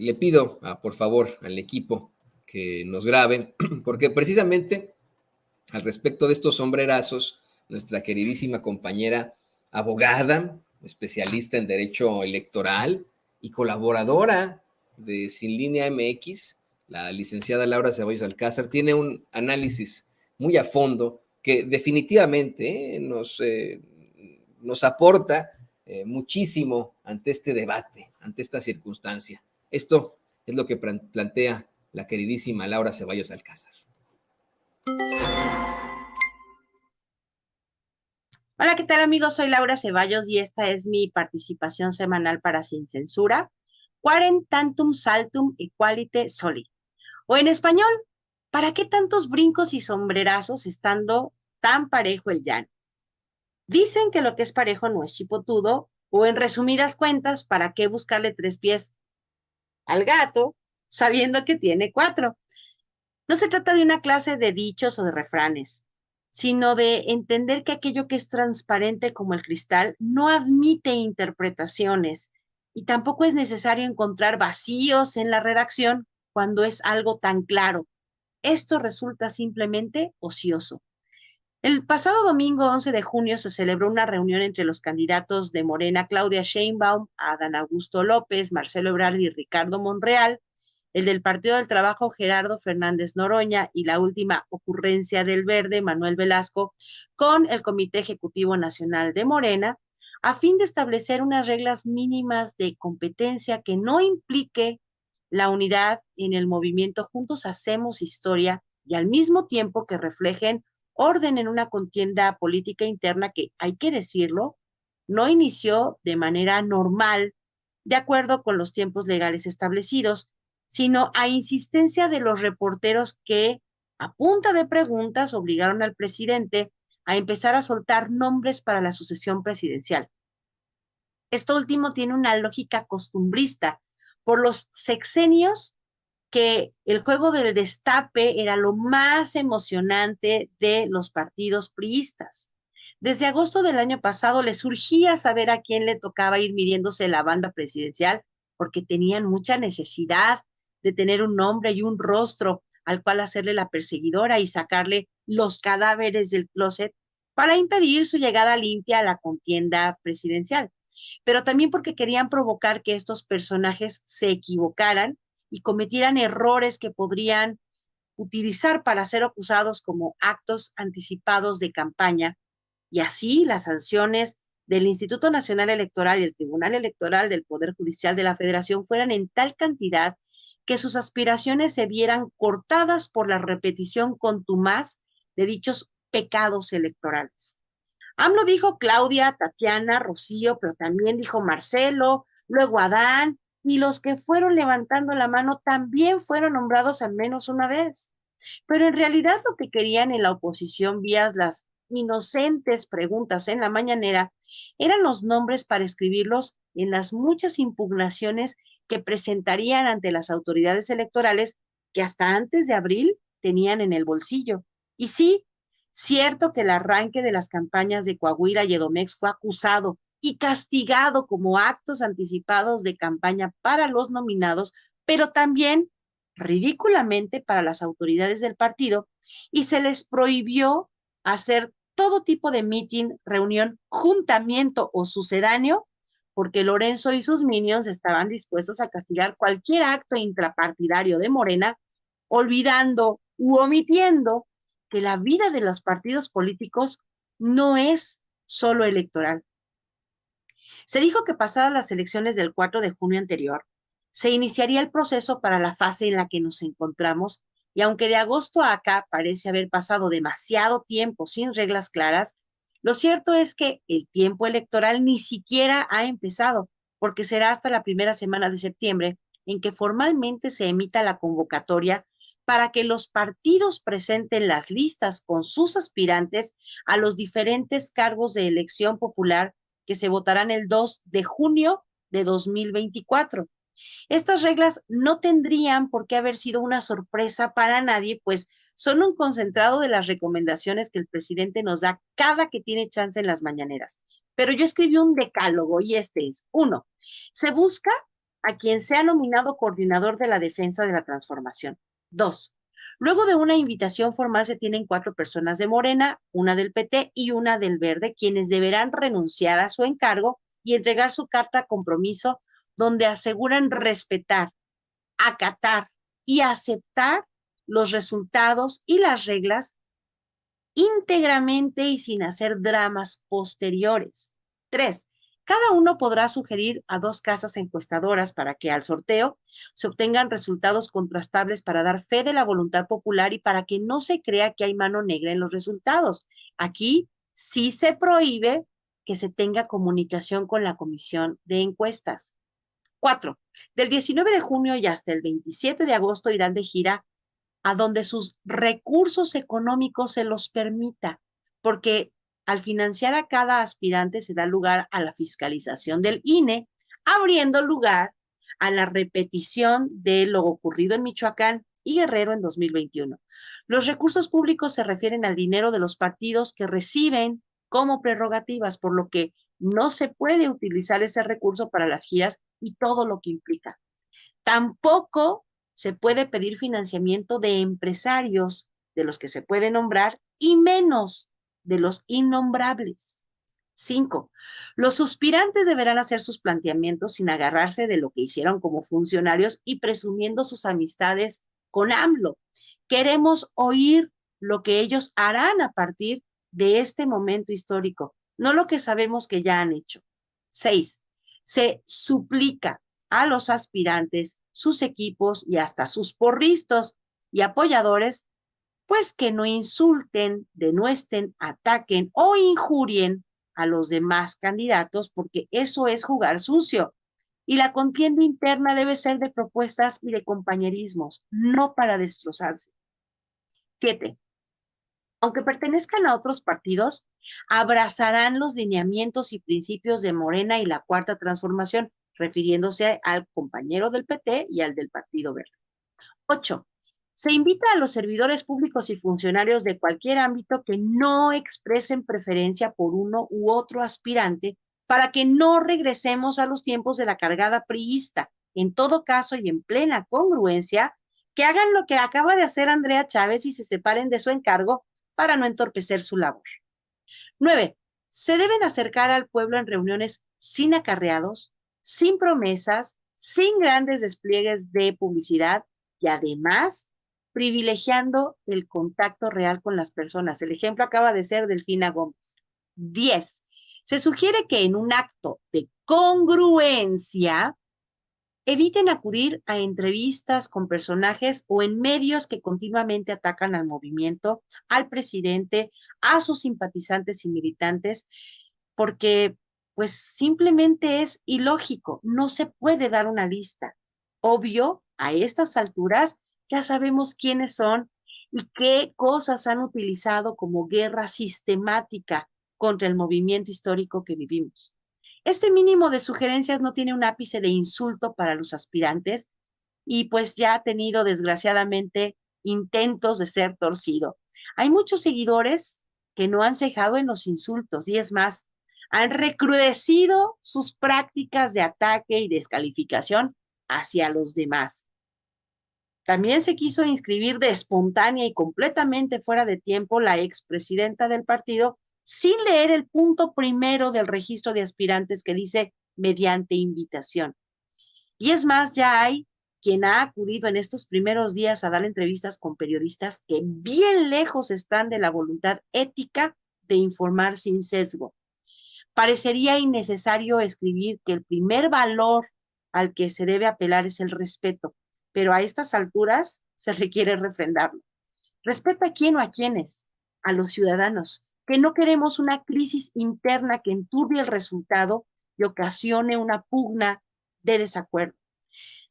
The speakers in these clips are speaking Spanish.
le pido, por favor, al equipo que nos grabe, porque precisamente al respecto de estos sombrerazos, nuestra queridísima compañera abogada, especialista en derecho electoral y colaboradora de Sin Línea MX, la licenciada Laura Ceballos Alcázar, tiene un análisis muy a fondo que definitivamente nos aporta muchísimo ante este debate, ante esta circunstancia. Esto es lo que plantea la queridísima Laura Ceballos Alcázar. Hola, ¿qué tal amigos? Soy Laura Ceballos y esta es mi participación semanal para Sin Censura. Quaren tantum saltum equalite soli. O en español, ¿para qué tantos brincos y sombrerazos estando tan parejo el llano? Dicen que lo que es parejo no es chipotudo, o en resumidas cuentas, ¿para qué buscarle 3 pies al gato sabiendo que tiene 4? No se trata de una clase de dichos o de refranes, sino de entender que aquello que es transparente como el cristal no admite interpretaciones y tampoco es necesario encontrar vacíos en la redacción cuando es algo tan claro. Esto resulta simplemente ocioso. El pasado domingo 11 de junio se celebró una reunión entre los candidatos de Morena, Claudia Sheinbaum, Adán Augusto López, Marcelo Ebrard y Ricardo Monreal, el del Partido del Trabajo, Gerardo Fernández Noroña, y la última ocurrencia del Verde, Manuel Velasco, con el Comité Ejecutivo Nacional de Morena, a fin de establecer unas reglas mínimas de competencia que no implique la unidad en el movimiento Juntos Hacemos Historia y al mismo tiempo que reflejen orden en una contienda política interna que, hay que decirlo, no inició de manera normal, de acuerdo con los tiempos legales establecidos, sino a insistencia de los reporteros que, a punta de preguntas, obligaron al presidente a empezar a soltar nombres para la sucesión presidencial. Esto último tiene una lógica costumbrista. Por los sexenios que el juego del destape era lo más emocionante de los partidos priistas. Desde agosto del año pasado les surgía saber a quién le tocaba ir midiéndose la banda presidencial, porque tenían mucha necesidad de tener un nombre y un rostro al cual hacerle la perseguidora y sacarle los cadáveres del closet para impedir su llegada limpia a la contienda presidencial. Pero también porque querían provocar que estos personajes se equivocaran y cometieran errores que podrían utilizar para ser acusados como actos anticipados de campaña, y así las sanciones del Instituto Nacional Electoral y el Tribunal Electoral del Poder Judicial de la Federación fueran en tal cantidad que sus aspiraciones se vieran cortadas por la repetición contumaz de dichos pecados electorales. AMLO dijo Claudia, Tatiana, Rocío, pero también dijo Marcelo, luego Adán, y los que fueron levantando la mano también fueron nombrados al menos una vez. Pero en realidad lo que querían en la oposición, vías las inocentes preguntas en la mañanera, eran los nombres para escribirlos en las muchas impugnaciones que presentarían ante las autoridades electorales que hasta antes de abril tenían en el bolsillo. Y sí, cierto que el arranque de las campañas de Coahuila y Edomex fue acusado y castigado como actos anticipados de campaña para los nominados, pero también ridículamente para las autoridades del partido, y se les prohibió hacer todo tipo de meeting, reunión, juntamiento o sucedáneo, porque Lorenzo y sus minions estaban dispuestos a castigar cualquier acto intrapartidario de Morena, olvidando u omitiendo que la vida de los partidos políticos no es solo electoral. Se dijo que pasadas las elecciones del 4 de junio anterior, se iniciaría el proceso para la fase en la que nos encontramos, y aunque de agosto a acá parece haber pasado demasiado tiempo sin reglas claras, lo cierto es que el tiempo electoral ni siquiera ha empezado, porque será hasta la primera semana de septiembre en que formalmente se emita la convocatoria para que los partidos presenten las listas con sus aspirantes a los diferentes cargos de elección popular que se votarán el 2 de junio de 2024. Estas reglas no tendrían por qué haber sido una sorpresa para nadie, pues son un concentrado de las recomendaciones que el presidente nos da cada que tiene chance en las mañaneras. Pero yo escribí un decálogo y este es: 1. Se busca a quien sea nominado coordinador de la defensa de la transformación. 2. Luego de una invitación formal se tienen 4 personas de Morena, una del PT y una del Verde, quienes deberán renunciar a su encargo y entregar su carta compromiso donde aseguran respetar, acatar y aceptar los resultados y las reglas íntegramente y sin hacer dramas posteriores. 3. Cada uno podrá sugerir a 2 casas encuestadoras para que al sorteo se obtengan resultados contrastables para dar fe de la voluntad popular y para que no se crea que hay mano negra en los resultados. Aquí sí se prohíbe que se tenga comunicación con la comisión de encuestas. 4. Del 19 de junio y hasta el 27 de agosto irán de gira a donde sus recursos económicos se los permita, porque al financiar a cada aspirante se da lugar a la fiscalización del INE, abriendo lugar a la repetición de lo ocurrido en Michoacán y Guerrero en 2021. Los recursos públicos se refieren al dinero de los partidos que reciben como prerrogativas, por lo que no se puede utilizar ese recurso para las giras y todo lo que implica. Tampoco se puede pedir financiamiento de empresarios de los que se puede nombrar y menos de los innombrables. 5. Los suspirantes deberán hacer sus planteamientos sin agarrarse de lo que hicieron como funcionarios y presumiendo sus amistades con AMLO. Queremos oír lo que ellos harán a partir de este momento histórico, no lo que sabemos que ya han hecho. 6. Se suplica a los aspirantes, sus equipos y hasta sus porristos y apoyadores, pues que no insulten, denuesten, ataquen o injurien a los demás candidatos, porque eso es jugar sucio. Y la contienda interna debe ser de propuestas y de compañerismos, no para destrozarse. 7. Aunque pertenezcan a otros partidos, abrazarán los lineamientos y principios de Morena y la Cuarta Transformación, refiriéndose al compañero del PT y al del Partido Verde. 8. Se invita a los servidores públicos y funcionarios de cualquier ámbito que no expresen preferencia por uno u otro aspirante para que no regresemos a los tiempos de la cargada priista. En todo caso y en plena congruencia, que hagan lo que acaba de hacer Andrea Chávez y se separen de su encargo para no entorpecer su labor. 9. Se deben acercar al pueblo en reuniones sin acarreados, sin promesas, sin grandes despliegues de publicidad y además privilegiando el contacto real con las personas. El ejemplo acaba de ser Delfina Gómez. 10. Se sugiere que en un acto de congruencia eviten acudir a entrevistas con personajes o en medios que continuamente atacan al movimiento, al presidente, a sus simpatizantes y militantes, porque pues simplemente es ilógico, no se puede dar una lista. Obvio, a estas alturas ya sabemos quiénes son y qué cosas han utilizado como guerra sistemática contra el movimiento histórico que vivimos. Este mínimo de sugerencias no tiene un ápice de insulto para los aspirantes y pues ya ha tenido desgraciadamente intentos de ser torcido. Hay muchos seguidores que no han cejado en los insultos y es más, han recrudecido sus prácticas de ataque y descalificación hacia los demás. También se quiso inscribir de espontánea y completamente fuera de tiempo la expresidenta del partido sin leer el punto primero del registro de aspirantes que dice mediante invitación. Y es más, ya hay quien ha acudido en estos primeros días a dar entrevistas con periodistas que bien lejos están de la voluntad ética de informar sin sesgo. Parecería innecesario escribir que el primer valor al que se debe apelar es el respeto, pero a estas alturas se requiere refrendarlo. Respeta a quién o a quiénes, a los ciudadanos, que no queremos una crisis interna que enturbie el resultado y ocasione una pugna de desacuerdo.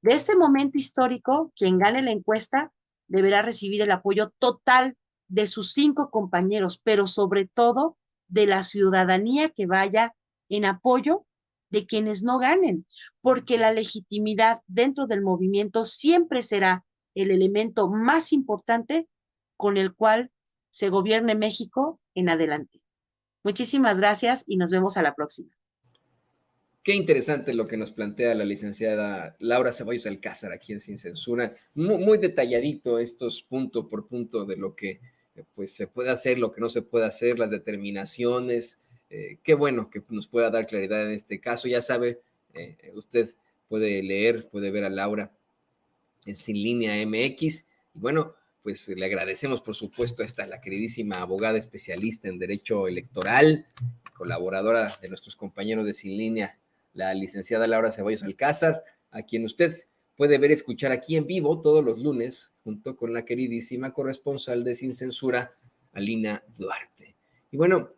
De este momento histórico, quien gane la encuesta deberá recibir el apoyo total de sus 5 compañeros, pero sobre todo de la ciudadanía que vaya en apoyo de quienes no ganen, porque la legitimidad dentro del movimiento siempre será el elemento más importante con el cual se gobierne México en adelante. Muchísimas gracias y nos vemos a la próxima. Qué interesante lo que nos plantea la licenciada Laura Ceballos Alcázar aquí en Sin Censura. Muy, muy detalladito estos punto por punto de lo que pues se puede hacer, lo que no se puede hacer, las determinaciones. Qué bueno que nos pueda dar claridad en este caso. Ya sabe, usted puede leer, puede ver a Laura en Sin Línea MX. Y bueno, pues le agradecemos, por supuesto, a esta la queridísima abogada especialista en Derecho Electoral, colaboradora de nuestros compañeros de Sin Línea, la licenciada Laura Ceballos Alcázar, a quien usted puede ver y escuchar aquí en vivo todos los lunes, junto con la queridísima corresponsal de Sin Censura, Alina Duarte. Y bueno,